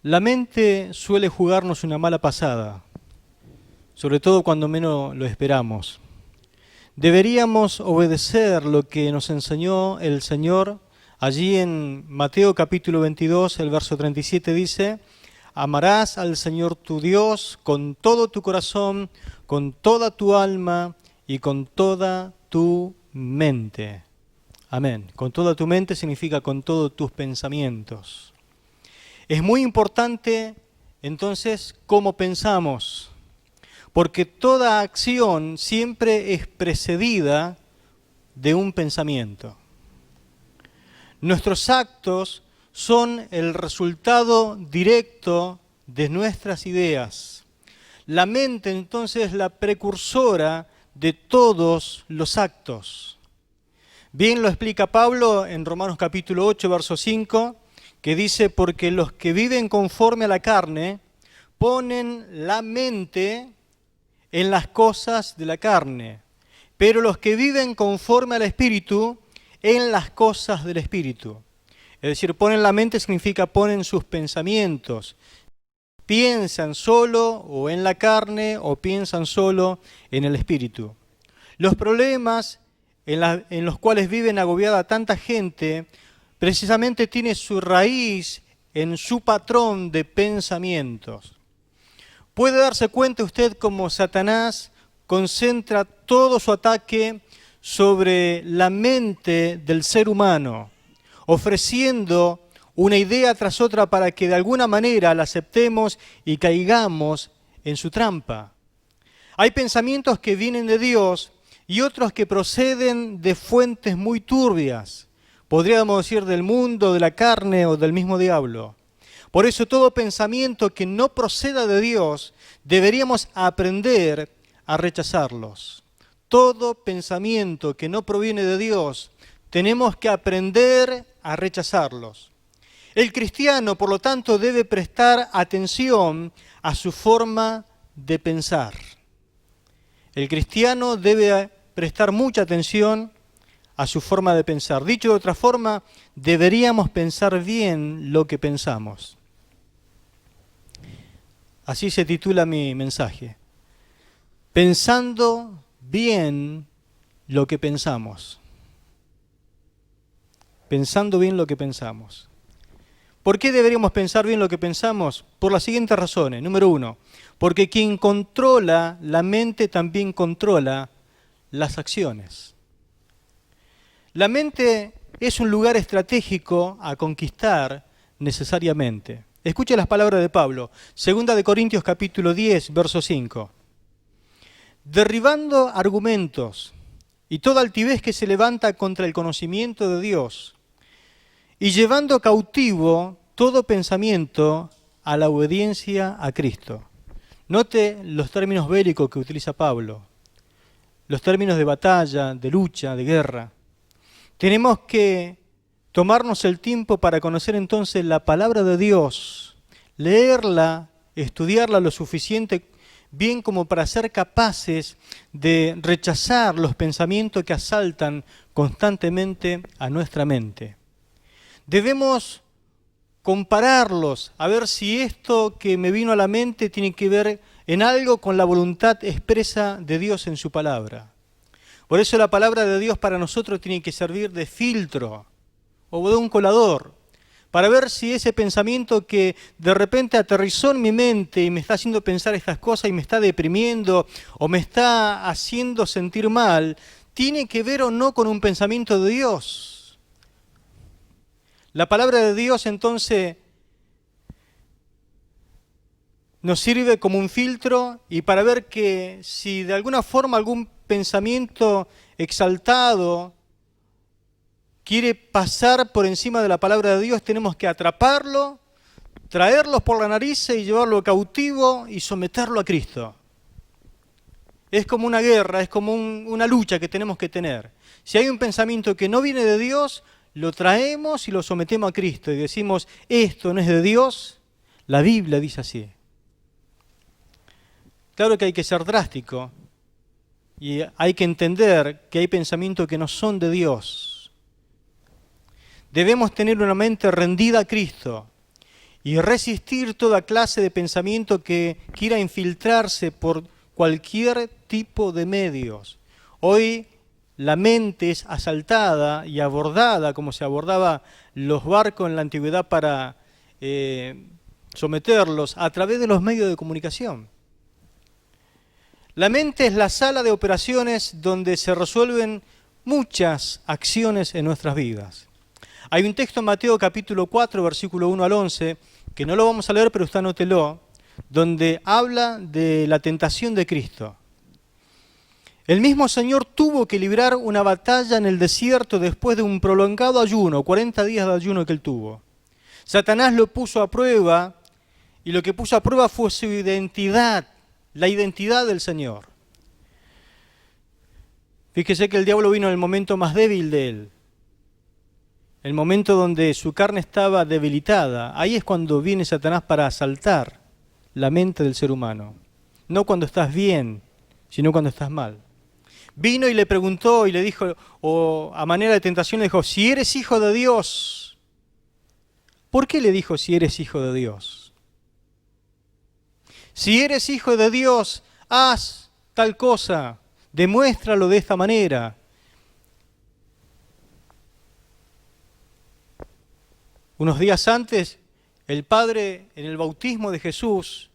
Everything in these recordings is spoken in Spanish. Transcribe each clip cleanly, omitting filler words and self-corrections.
La mente suele jugarnos una mala pasada, sobre todo cuando menos lo esperamos. Deberíamos obedecer lo que nos enseñó el Señor. Allí en Mateo capítulo 22, el verso 37 dice: amarás al Señor tu Dios con todo tu corazón, con toda tu alma y con toda tu mente. Amén. Con toda tu mente significa con todos tus pensamientos. Es muy importante entonces cómo pensamos, porque toda acción siempre es precedida de un pensamiento. Nuestros actos son el resultado directo de nuestras ideas. La mente entonces es la precursora de todos los actos. Bien lo explica Pablo en Romanos capítulo 8, verso 5, que dice: porque los que viven conforme a la carne ponen la mente en las cosas de la carne, pero los que viven conforme al Espíritu, en las cosas del Espíritu. Es decir, ponen la mente significa ponen sus pensamientos. Piensan solo o en la carne o piensan solo en el Espíritu. Los problemas en los cuales viven agobiada tanta gente precisamente tiene su raíz en su patrón de pensamientos. Puede darse cuenta usted cómo Satanás concentra todo su ataque sobre la mente del ser humano, ofreciendo una idea tras otra para que de alguna manera la aceptemos y caigamos en su trampa. Hay pensamientos que vienen de Dios y otros que proceden de fuentes muy turbias. Podríamos decir del mundo, de la carne o del mismo diablo. Por eso todo pensamiento que no proceda de Dios, deberíamos aprender a rechazarlos. Todo pensamiento que no proviene de Dios, tenemos que aprender a rechazarlos. El cristiano, por lo tanto, debe prestar atención a su forma de pensar. El cristiano debe prestar mucha atención a su forma de pensar. Dicho de otra forma, deberíamos pensar bien lo que pensamos. Así se titula mi mensaje: pensando bien lo que pensamos. Pensando bien lo que pensamos. ¿Por qué deberíamos pensar bien lo que pensamos? Por las siguientes razones. Número 1, porque quien controla la mente también controla las acciones. La mente es un lugar estratégico a conquistar necesariamente. Escuche las palabras de Pablo, 2 Corintios capítulo 10, verso 5. Derribando argumentos y toda altivez que se levanta contra el conocimiento de Dios, y llevando cautivo todo pensamiento a la obediencia a Cristo. Note los términos bélicos que utiliza Pablo, los términos de batalla, de lucha, de guerra. Tenemos que tomarnos el tiempo para conocer entonces la palabra de Dios, leerla, estudiarla lo suficiente bien como para ser capaces de rechazar los pensamientos que asaltan constantemente a nuestra mente. Debemos compararlos, a ver si esto que me vino a la mente tiene que ver en algo con la voluntad expresa de Dios en su palabra. Por eso la palabra de Dios para nosotros tiene que servir de filtro o de un colador, para ver si ese pensamiento que de repente aterrizó en mi mente y me está haciendo pensar estas cosas y me está deprimiendo o me está haciendo sentir mal, tiene que ver o no con un pensamiento de Dios. La palabra de Dios entonces nos sirve como un filtro y para ver que si de alguna forma algún pensamiento exaltado quiere pasar por encima de la palabra de Dios, tenemos que atraparlo, traerlo por la nariz y llevarlo cautivo y someterlo a Cristo. Es como una guerra, es como una lucha que tenemos que tener. Si hay un pensamiento que no viene de Dios, lo traemos y lo sometemos a Cristo y decimos: esto no es de Dios, la Biblia dice así. Claro que hay que ser drástico y hay que entender que hay pensamientos que no son de Dios. Debemos tener una mente rendida a Cristo y resistir toda clase de pensamiento que quiera infiltrarse por cualquier tipo de medios. Hoy la mente es asaltada y abordada como se abordaba los barcos en la antigüedad para someterlos a través de los medios de comunicación. La mente es la sala de operaciones donde se resuelven muchas acciones en nuestras vidas. Hay un texto en Mateo capítulo 4, versículo 1 al 11, que no lo vamos a leer, pero usted anótelo, donde habla de la tentación de Cristo. El mismo Señor tuvo que librar una batalla en el desierto después de un prolongado ayuno, 40 días de ayuno que él tuvo. Satanás lo puso a prueba, y lo que puso a prueba fue su identidad, la identidad del Señor. Fíjese que el diablo vino en el momento más débil de él, el momento donde su carne estaba debilitada. Ahí es cuando viene Satanás para asaltar la mente del ser humano. No cuando estás bien, sino cuando estás mal. Vino y le preguntó y le dijo, o a manera de tentación le dijo, si eres hijo de Dios. ¿Por qué le dijo si eres hijo de Dios? Si eres hijo de Dios, haz tal cosa, demuéstralo de esta manera. Unos días antes, el Padre, en el bautismo de Jesús,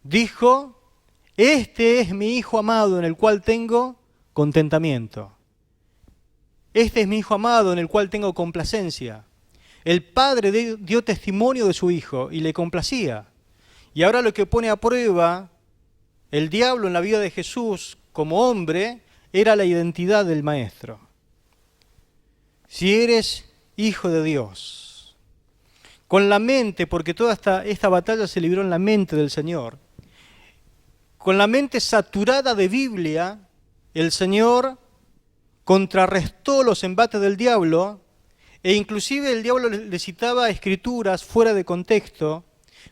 dijo, este es mi Hijo amado en el cual tengo contentamiento. Este es mi Hijo amado en el cual tengo complacencia. El Padre dio testimonio de su Hijo y le complacía. Y ahora lo que pone a prueba el diablo en la vida de Jesús como hombre era la identidad del Maestro. Si eres hijo de Dios, con la mente, porque toda esta batalla se libró en la mente del Señor, con la mente saturada de Biblia, el Señor contrarrestó los embates del diablo e inclusive el diablo le citaba escrituras fuera de contexto,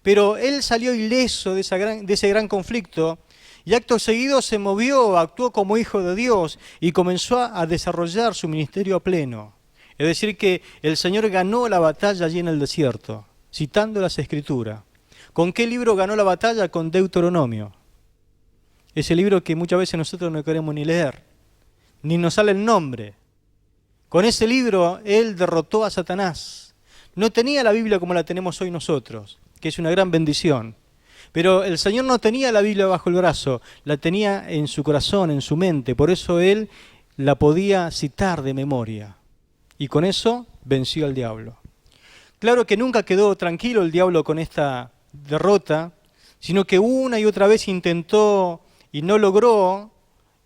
pero él salió ileso de ese gran conflicto y acto seguido se movió, actuó como hijo de Dios y comenzó a desarrollar su ministerio a pleno. Es decir, que el Señor ganó la batalla allí en el desierto, citando las escrituras. ¿Con qué libro ganó la batalla? Con Deuteronomio. Ese libro que muchas veces nosotros no queremos ni leer, ni nos sale el nombre. Con ese libro él derrotó a Satanás. No tenía la Biblia como la tenemos hoy nosotros, que es una gran bendición. Pero el Señor no tenía la Biblia bajo el brazo, la tenía en su corazón, en su mente. Por eso él la podía citar de memoria. Y con eso venció al diablo. Claro que nunca quedó tranquilo el diablo con esta derrota, sino que una y otra vez intentó y no logró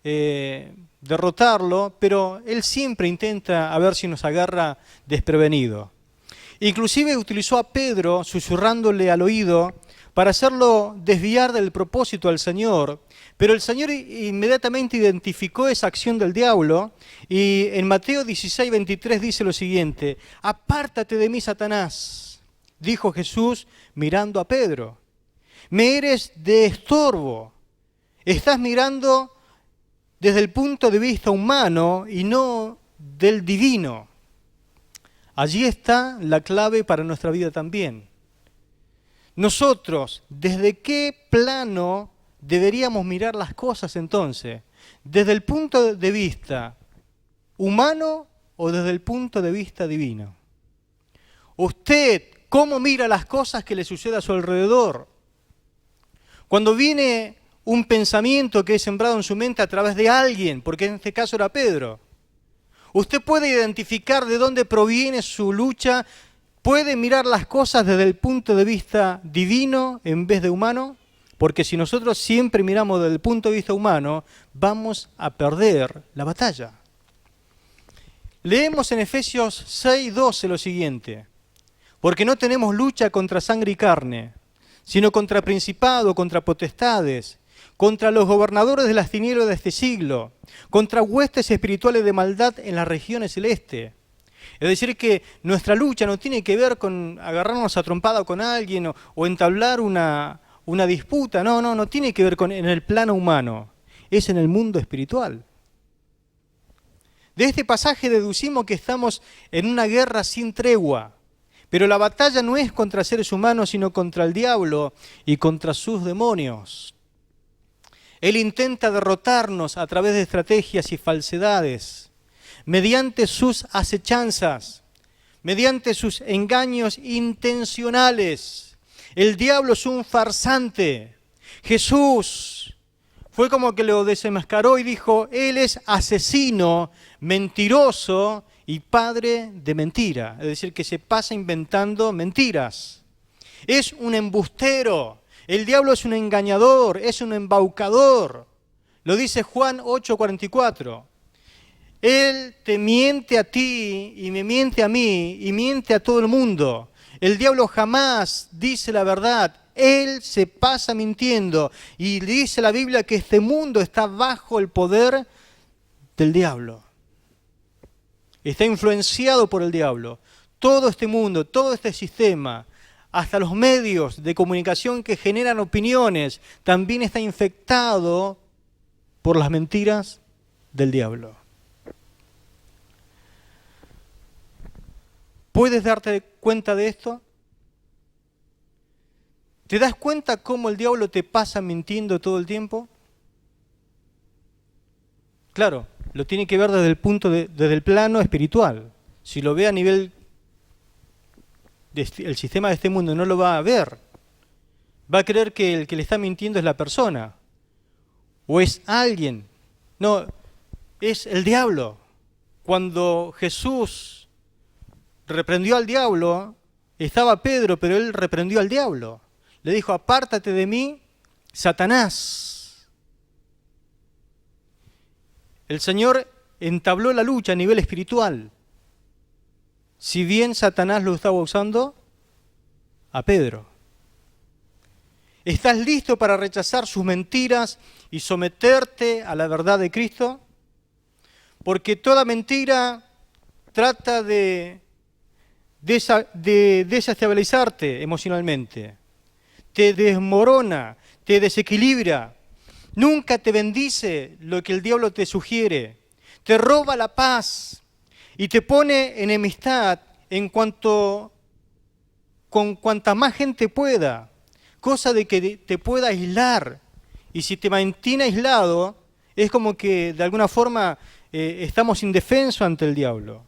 derrotarlo, pero él siempre intenta a ver si nos agarra desprevenido. Inclusive utilizó a Pedro susurrándole al oído para hacerlo desviar del propósito al Señor, pero el Señor inmediatamente identificó esa acción del diablo y en Mateo 16, 23 dice lo siguiente, apártate de mí, Satanás, dijo Jesús mirando a Pedro, me eres de estorbo, estás mirando desde el punto de vista humano y no del divino. Allí está la clave para nuestra vida también. Nosotros, ¿desde qué plano deberíamos mirar las cosas entonces? ¿Desde el punto de vista humano o desde el punto de vista divino? ¿Usted cómo mira las cosas que le suceden a su alrededor? Cuando viene un pensamiento que es sembrado en su mente a través de alguien, porque en este caso era Pedro, usted puede identificar de dónde proviene su lucha, puede mirar las cosas desde el punto de vista divino en vez de humano, porque si nosotros siempre miramos desde el punto de vista humano, vamos a perder la batalla. Leemos en Efesios 6:12 lo siguiente, porque no tenemos lucha contra sangre y carne, sino contra principados, contra potestades, contra los gobernadores de las tinieblas de este siglo, contra huestes espirituales de maldad en las regiones celestes. Es decir, que nuestra lucha no tiene que ver con agarrarnos a trompada con alguien o entablar una disputa, no tiene que ver en el plano humano, es en el mundo espiritual. De este pasaje deducimos que estamos en una guerra sin tregua, Pero la batalla no es contra seres humanos, sino contra el diablo y contra sus demonios. Él intenta derrotarnos a través de estrategias y falsedades, mediante sus acechanzas, mediante sus engaños intencionales. El diablo es un farsante. Jesús fue como que lo desenmascaró y dijo, Él es asesino, mentiroso y padre de mentira. Es decir, que se pasa inventando mentiras. Es un embustero. El diablo es un engañador, es un embaucador. Lo dice Juan 8:44. Él te miente a ti y me miente a mí y miente a todo el mundo. El diablo jamás dice la verdad. Él se pasa mintiendo. Y dice la Biblia que este mundo está bajo el poder del diablo. Está influenciado por el diablo. Todo este mundo, todo este sistema, hasta los medios de comunicación que generan opiniones, también está infectado por las mentiras del diablo. ¿Puedes darte cuenta de esto? ¿Te das cuenta cómo el diablo te pasa mintiendo todo el tiempo? Claro, lo tiene que ver desde el plano espiritual. Si lo ve a nivel del sistema de este mundo, no lo va a ver. Va a creer que el que le está mintiendo es la persona. O es alguien. No, es el diablo. Cuando Jesús reprendió al diablo, estaba Pedro, pero él reprendió al diablo. Le dijo, apártate de mí, Satanás. El Señor entabló la lucha a nivel espiritual. Si bien Satanás lo estaba usando a Pedro. ¿Estás listo para rechazar sus mentiras y someterte a la verdad de Cristo? Porque toda mentira trata de desestabilizarte emocionalmente. Te desmorona, te desequilibra. Nunca te bendice lo que el diablo te sugiere. Te roba la paz y te pone enemistad con cuanta más gente pueda. Cosa de que te pueda aislar. Y si te mantiene aislado, es como que de alguna forma estamos indefensos ante el diablo.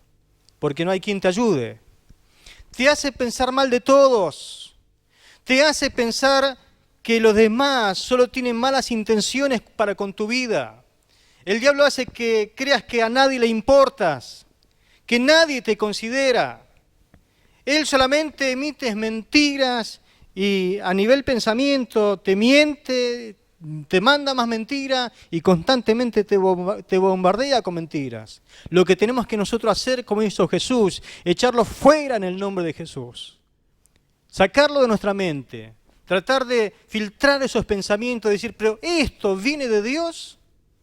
Porque no hay quien te ayude. Te hace pensar mal de todos. Te hace pensar que los demás solo tienen malas intenciones para con tu vida. El diablo hace que creas que a nadie le importas, que nadie te considera. Él solamente emite mentiras y a nivel pensamiento te miente, te manda más mentiras y constantemente te bombardea con mentiras. Lo que tenemos que nosotros hacer, como hizo Jesús, echarlo fuera en el nombre de Jesús. Sacarlo de nuestra mente, tratar de filtrar esos pensamientos, decir, pero ¿esto viene de Dios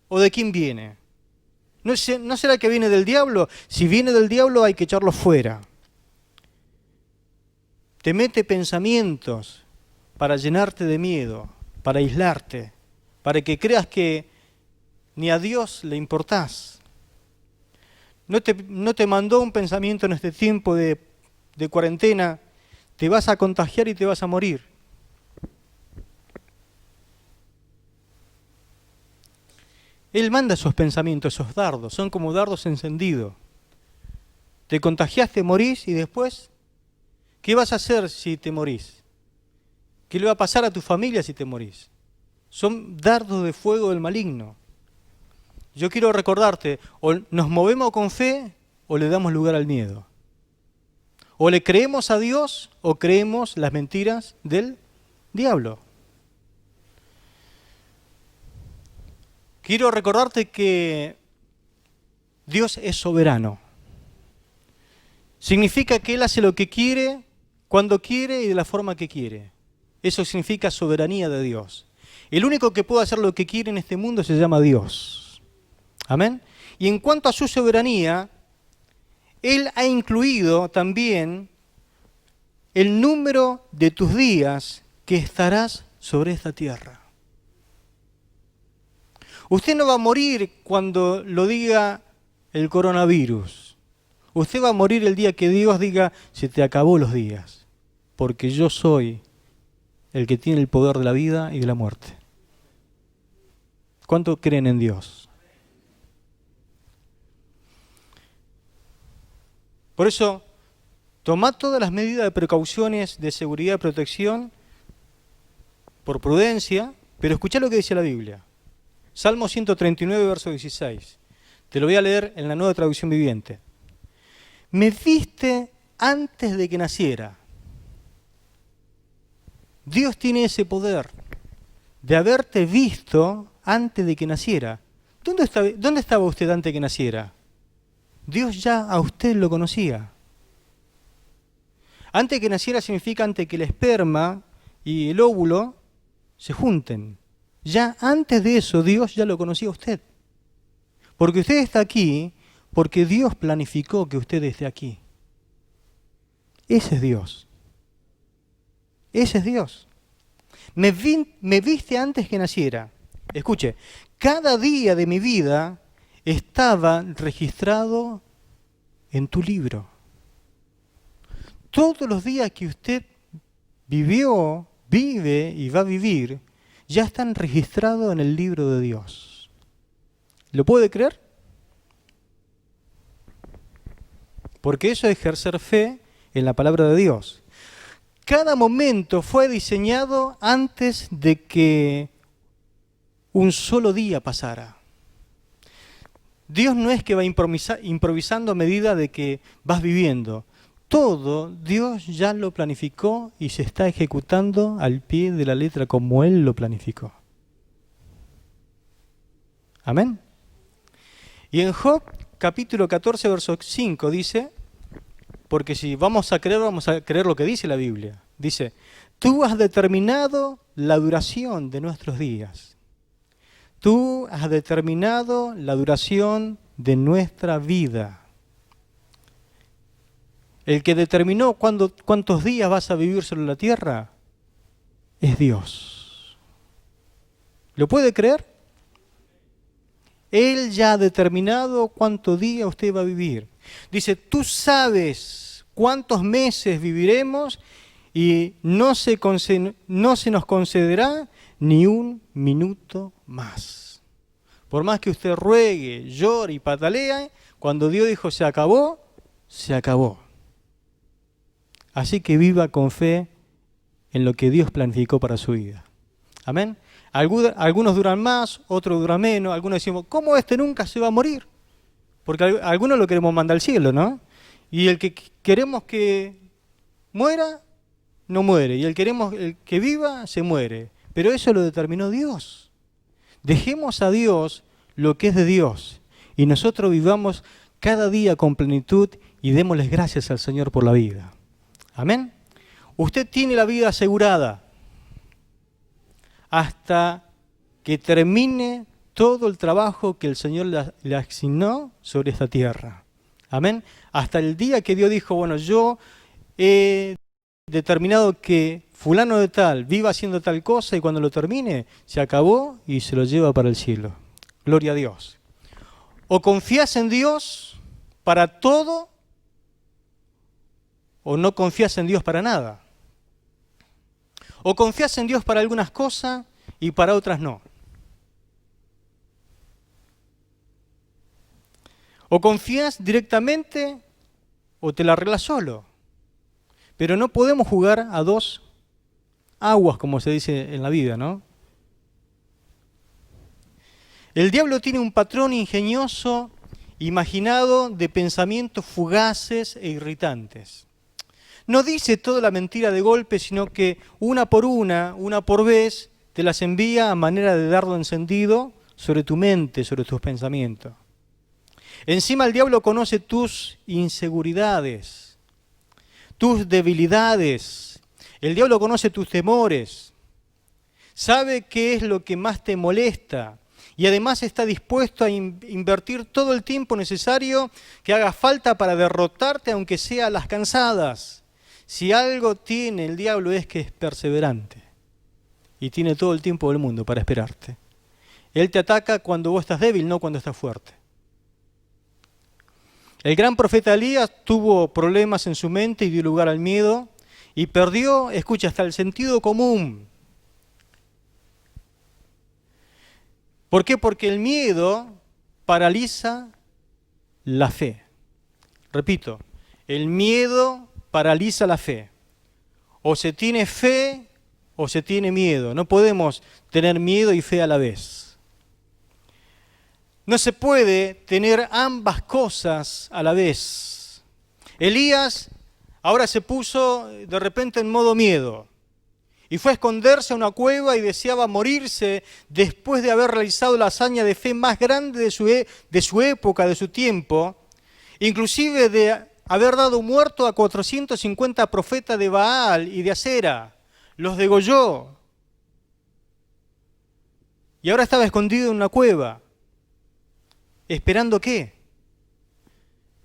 o de quién viene? ¿No será que viene del diablo? Si viene del diablo hay que echarlo fuera. Te mete pensamientos para llenarte de miedo, para aislarte, para que creas que ni a Dios le importás. No te mandó un pensamiento en este tiempo de cuarentena, te vas a contagiar y te vas a morir. Él manda esos pensamientos, esos dardos, son como dardos encendidos. Te contagiaste, morís y después, ¿qué vas a hacer si te morís? ¿Qué le va a pasar a tu familia si te morís? Son dardos de fuego del maligno. Yo quiero recordarte, o nos movemos con fe o le damos lugar al miedo. O le creemos a Dios o creemos las mentiras del diablo. Quiero recordarte que Dios es soberano. Significa que Él hace lo que quiere, cuando quiere y de la forma que quiere. Eso significa soberanía de Dios. El único que puede hacer lo que quiere en este mundo se llama Dios. Amén. Y en cuanto a su soberanía, Él ha incluido también el número de tus días que estarás sobre esta tierra. Usted no va a morir cuando lo diga el coronavirus, Usted va a morir el día que Dios diga, se te acabó los días, porque yo soy el que tiene el poder de la vida y de la muerte. ¿Cuánto creen en Dios? Por eso, tomad todas las medidas de precauciones de seguridad y protección por prudencia, pero escuchá lo que dice la Biblia. Salmo 139, verso 16. Te lo voy a leer en la Nueva Traducción Viviente. Me viste antes de que naciera. Dios tiene ese poder de haberte visto antes de que naciera. ¿Dónde estaba usted antes de que naciera? Dios ya a usted lo conocía. Antes de que naciera significa antes que el esperma y el óvulo se junten. Ya antes de eso Dios ya lo conocía a usted. Porque usted está aquí porque Dios planificó que usted esté aquí. Ese es Dios. Ese es Dios. Me viste antes que naciera. Escuche, cada día de mi vida estaba registrado en tu libro. Todos los días que usted vivió, vive y va a vivir, ya están registrados en el libro de Dios. ¿Lo puede creer? Porque eso es ejercer fe en la palabra de Dios. Cada momento fue diseñado antes de que un solo día pasara. Dios no es que va improvisando a medida de que vas viviendo. Todo Dios ya lo planificó y se está ejecutando al pie de la letra como Él lo planificó. Amén. Y en Job capítulo 14, verso 5 dice, porque si vamos a creer lo que dice la Biblia. Dice, tú has determinado la duración de nuestros días. Tú has determinado la duración de nuestra vida. El que determinó cuántos días vas a vivir sobre la tierra es Dios. ¿Lo puede creer? Él ya ha determinado cuántos días usted va a vivir. Dice, tú sabes cuántos meses viviremos y no se nos concederá ni un minuto más. Por más que usted ruegue, llore y patalea, cuando Dios dijo se acabó, se acabó. Así que viva con fe en lo que Dios planificó para su vida. Amén. Algunos duran más, otros duran menos. Algunos decimos, ¿cómo este nunca se va a morir? Porque algunos lo queremos mandar al cielo, ¿no? Y el que queremos que muera, no muere. Y el que viva, se muere. Pero eso lo determinó Dios. Dejemos a Dios lo que es de Dios. Y nosotros vivamos cada día con plenitud y démosles gracias al Señor por la vida. Amén. Usted tiene la vida asegurada hasta que termine todo el trabajo que el Señor le asignó sobre esta tierra. Amén. Hasta el día que Dios dijo, bueno, yo he determinado que fulano de tal viva haciendo tal cosa y cuando lo termine, se acabó y se lo lleva para el cielo. Gloria a Dios. O confías en Dios para todo o no confías en Dios para nada. O confías en Dios para algunas cosas y para otras no. O confías directamente o te la arreglas solo. Pero no podemos jugar a dos aguas, como se dice en la vida, ¿no? El diablo tiene un patrón ingenioso, imaginado de pensamientos fugaces e irritantes. No dice toda la mentira de golpe, sino que una por vez, te las envía a manera de dardo encendido sobre tu mente, sobre tus pensamientos. Encima el diablo conoce tus inseguridades, tus debilidades. El diablo conoce tus temores. Sabe qué es lo que más te molesta. Y además está dispuesto a invertir todo el tiempo necesario que haga falta para derrotarte, aunque sea a las cansadas. Si algo tiene el diablo es que es perseverante y tiene todo el tiempo del mundo para esperarte. Él te ataca cuando vos estás débil, no cuando estás fuerte. El gran profeta Elías tuvo problemas en su mente y dio lugar al miedo y perdió, escucha, hasta el sentido común. ¿Por qué? Porque el miedo paraliza la fe. Repito, el miedo paraliza la fe. O se tiene fe o se tiene miedo. No podemos tener miedo y fe a la vez. No se puede tener ambas cosas a la vez. Elías ahora se puso de repente en modo miedo y fue a esconderse a una cueva y deseaba morirse después de haber realizado la hazaña de fe más grande de su época, de su tiempo, inclusive de haber dado muerto a 450 profetas de Baal y de Acera. Los degolló. Y ahora estaba escondido en una cueva. ¿Esperando qué?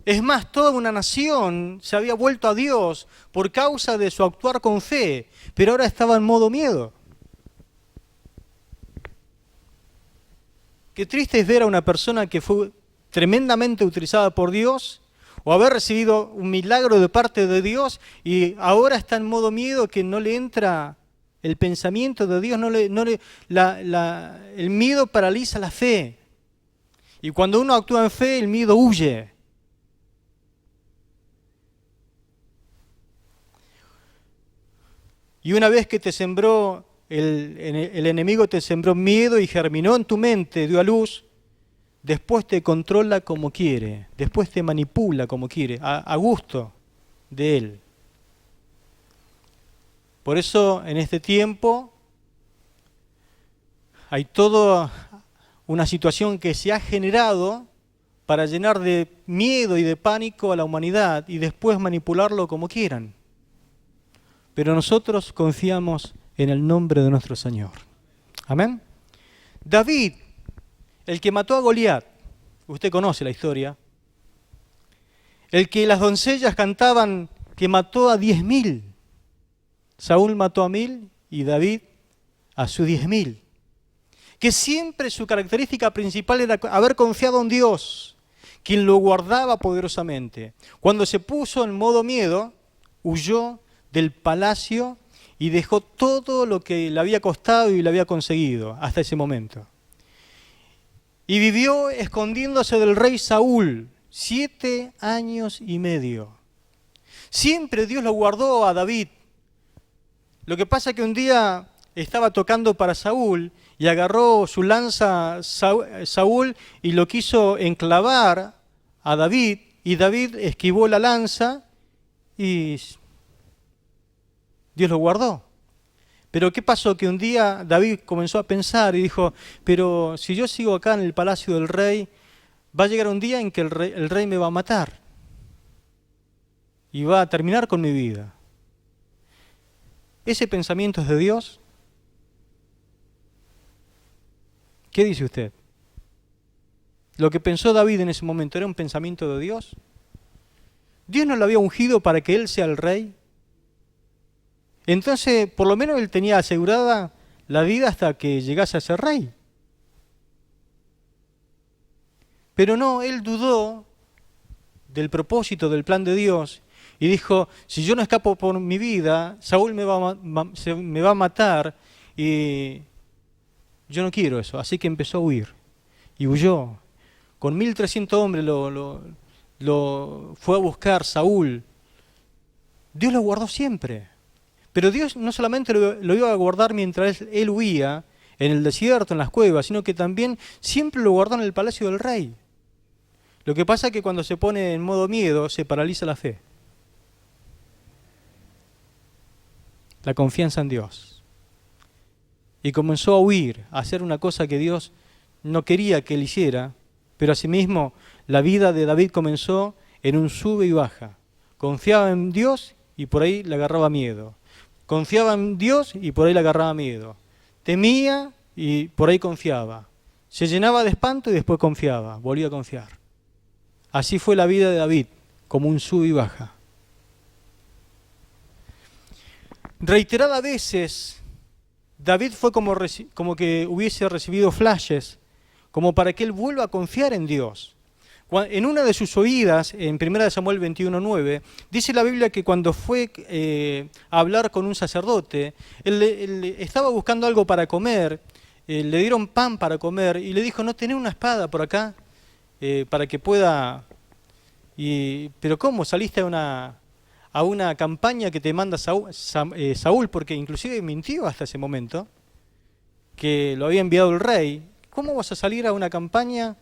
Es más, toda una nación se había vuelto a Dios por causa de su actuar con fe, pero ahora estaba en modo miedo. Qué triste es ver a una persona que fue tremendamente utilizada por Dios o haber recibido un milagro de parte de Dios y ahora está en modo miedo, que no le entra el pensamiento de Dios, el miedo paraliza la fe. Y cuando uno actúa en fe, el miedo huye. Y una vez que te sembró, el enemigo te sembró miedo y germinó en tu mente, dio a luz, después te controla como quiere, después te manipula como quiere, a gusto de él. Por eso en este tiempo hay toda una situación que se ha generado para llenar de miedo y de pánico a la humanidad y después manipularlo como quieran. Pero nosotros confiamos en el nombre de nuestro Señor. Amén. David, el que mató a Goliat, usted conoce la historia, el que las doncellas cantaban que mató a 10.000. Saúl mató a 1.000 y David a sus 10.000. Que siempre su característica principal era haber confiado en Dios, quien lo guardaba poderosamente. Cuando se puso en modo miedo, huyó del palacio y dejó todo lo que le había costado y le había conseguido hasta ese momento. Y vivió escondiéndose del rey Saúl 7 años y medio. Siempre Dios lo guardó a David. Lo que pasa es que un día estaba tocando para Saúl y agarró su lanza Saúl y lo quiso enclavar a David, y David esquivó la lanza y Dios lo guardó. Pero ¿qué pasó? Que un día David comenzó a pensar y dijo, pero si yo sigo acá en el palacio del rey, va a llegar un día en que el rey me va a matar y va a terminar con mi vida. ¿Ese pensamiento es de Dios? ¿Qué dice usted? ¿Lo que pensó David en ese momento era un pensamiento de Dios? ¿Dios no lo había ungido para que él sea el rey? Entonces, por lo menos él tenía asegurada la vida hasta que llegase a ser rey. Pero no, él dudó del propósito, del plan de Dios, y dijo, si yo no escapo por mi vida, Saúl me va a matar, y yo no quiero eso. Así que empezó a huir, y huyó. Con 1.300 hombres lo fue a buscar Saúl. Dios lo guardó siempre. Pero Dios no solamente lo iba a guardar mientras él huía en el desierto, en las cuevas, sino que también siempre lo guardó en el palacio del rey. Lo que pasa es que cuando se pone en modo miedo, se paraliza la fe. La confianza en Dios. Y comenzó a huir, a hacer una cosa que Dios no quería que él hiciera, pero asimismo la vida de David comenzó en un sube y baja. Confiaba en Dios y por ahí le agarraba miedo. Confiaba en Dios y por ahí le agarraba miedo. Temía y por ahí confiaba. Se llenaba de espanto y después confiaba, volvía a confiar. Así fue la vida de David, como un sub y baja. Reiteradas veces, David fue como que hubiese recibido flashes, como para que él vuelva a confiar en Dios. En una de sus oídas, en 1 Samuel 21:9, dice la Biblia que cuando fue a hablar con un sacerdote, él estaba buscando algo para comer, le dieron pan para comer y le dijo, ¿no tenés una espada por acá para que pueda...? Pero ¿cómo? ¿Saliste a una campaña que te manda Saúl? Porque inclusive mintió hasta ese momento, que lo había enviado el rey. ¿Cómo vas a salir a una campaña,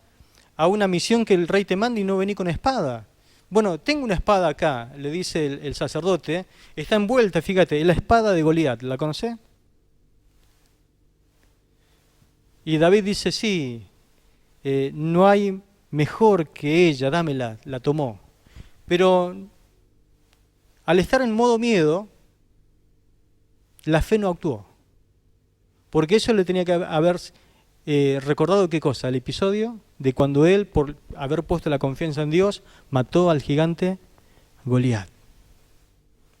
a una misión que el rey te manda y no venís con espada? Bueno, tengo una espada acá, le dice el sacerdote, está envuelta, fíjate, es la espada de Goliat, ¿la conocés? Y David dice, sí, no hay mejor que ella, dámela, la tomó. Pero al estar en modo miedo, la fe no actuó. Porque eso le tenía que haber recordado, ¿qué cosa? El episodio de cuando él, por haber puesto la confianza en Dios, mató al gigante Goliat.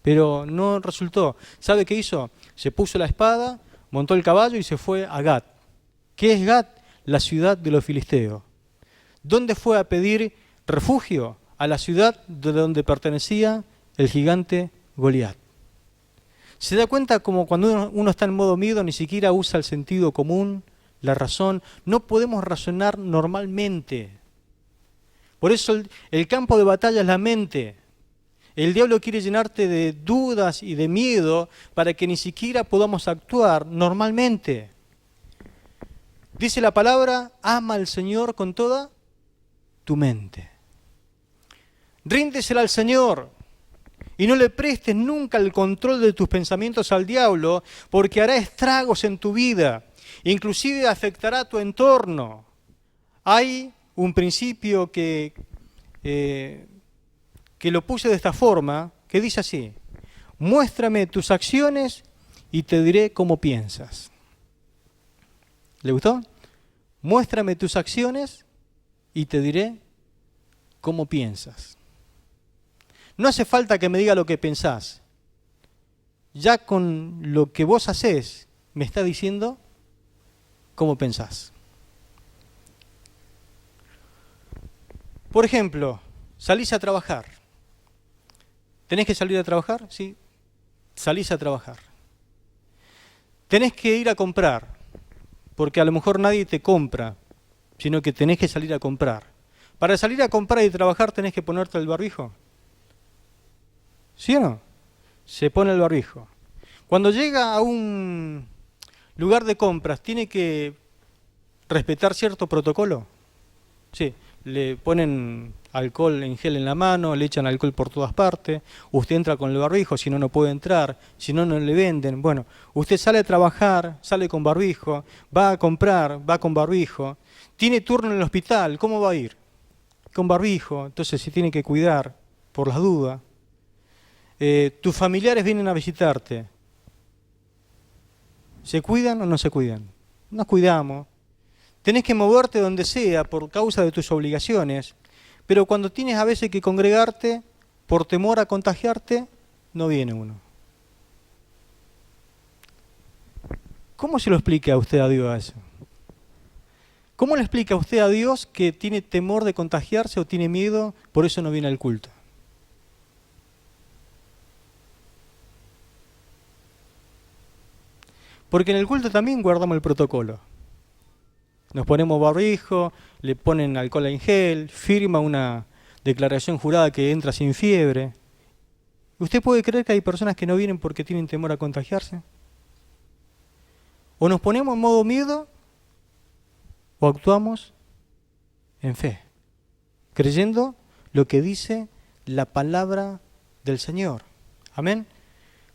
Pero no resultó. ¿Sabe qué hizo? Se puso la espada, montó el caballo y se fue a Gat. ¿Qué es Gat? La ciudad de los filisteos. ¿Dónde fue a pedir refugio? A la ciudad de donde pertenecía el gigante Goliat. ¿Se da cuenta como cuando uno está en modo miedo ni siquiera usa el sentido común, la razón? No podemos razonar normalmente. Por eso el campo de batalla es la mente. El diablo quiere llenarte de dudas y de miedo para que ni siquiera podamos actuar normalmente. Dice la palabra, ama al Señor con toda tu mente. Ríndesela al Señor y no le prestes nunca el control de tus pensamientos al diablo, porque hará estragos en tu vida, inclusive afectará a tu entorno. Hay un principio que lo puse de esta forma, que dice así, muéstrame tus acciones y te diré cómo piensas. ¿Le gustó? Muéstrame tus acciones y te diré cómo piensas. No hace falta que me diga lo que pensás. Ya con lo que vos hacés, me está diciendo cómo pensás. Por ejemplo, salís a trabajar. ¿Tenés que salir a trabajar? Sí, salís a trabajar. Tenés que ir a comprar, porque a lo mejor nadie te compra, sino que tenés que salir a comprar. Para salir a comprar y trabajar tenés que ponerte el barbijo. ¿Sí o no? Se pone el barbijo. Cuando llega a un lugar de compras, ¿tiene que respetar cierto protocolo? Sí, le ponen alcohol en gel en la mano, le echan alcohol por todas partes, usted entra con el barbijo, si no, no puede entrar, si no, no le venden. Bueno, usted sale a trabajar, sale con barbijo, va a comprar, va con barbijo, tiene turno en el hospital, ¿cómo va a ir? Con barbijo, entonces se tiene que cuidar por las dudas. Tus familiares vienen a visitarte. ¿Se cuidan o no se cuidan? Nos cuidamos. Tenés que moverte donde sea por causa de tus obligaciones, pero cuando tienes a veces que congregarte por temor a contagiarte, no viene uno. ¿Cómo se lo explica a usted a Dios eso? ¿Cómo le explica a usted a Dios que tiene temor de contagiarse o tiene miedo, por eso no viene al culto? Porque en el culto también guardamos el protocolo. Nos ponemos barbijo, le ponen alcohol en gel, firma una declaración jurada que entra sin fiebre. ¿Usted puede creer que hay personas que no vienen porque tienen temor a contagiarse? O nos ponemos en modo miedo o actuamos en fe, creyendo lo que dice la palabra del Señor. Amén.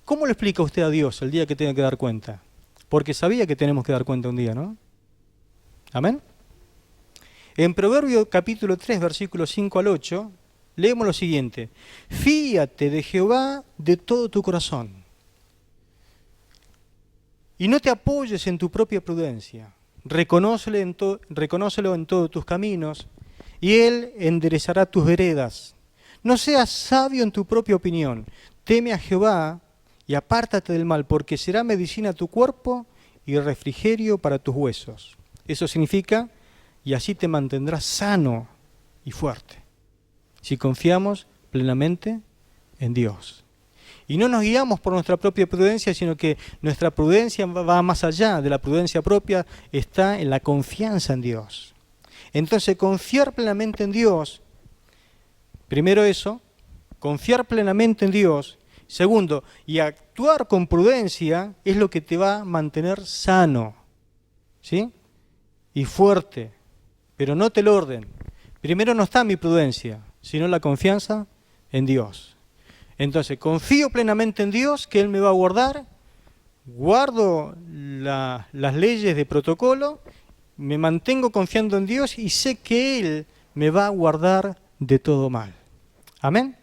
¿Cómo le explica usted a Dios el día que tenga que dar cuenta? Porque sabía que tenemos que dar cuenta un día, ¿no? Amén. En Proverbios capítulo 3, versículos 5 al 8, leemos lo siguiente. Fíate de Jehová de todo tu corazón y no te apoyes en tu propia prudencia. Reconócelo en todos tus caminos y Él enderezará tus veredas. No seas sabio en tu propia opinión. Teme a Jehová y apártate del mal, porque será medicina a tu cuerpo y refrigerio para tus huesos. Eso significa, y así te mantendrás sano. y fuerte. Si confiamos plenamente en Dios. Y no nos guiamos por nuestra propia prudencia, sino que nuestra prudencia va más allá de la prudencia propia, está en la confianza en Dios. Entonces, confiar plenamente en Dios, primero eso, confiar plenamente en Dios. Segundo, y actuar con prudencia es lo que te va a mantener sano, ¿sí? Y fuerte, pero no el orden. Primero no está mi prudencia, sino la confianza en Dios. Entonces, confío plenamente en Dios, que Él me va a guardar, guardo las leyes de protocolo, me mantengo confiando en Dios y sé que Él me va a guardar de todo mal. Amén.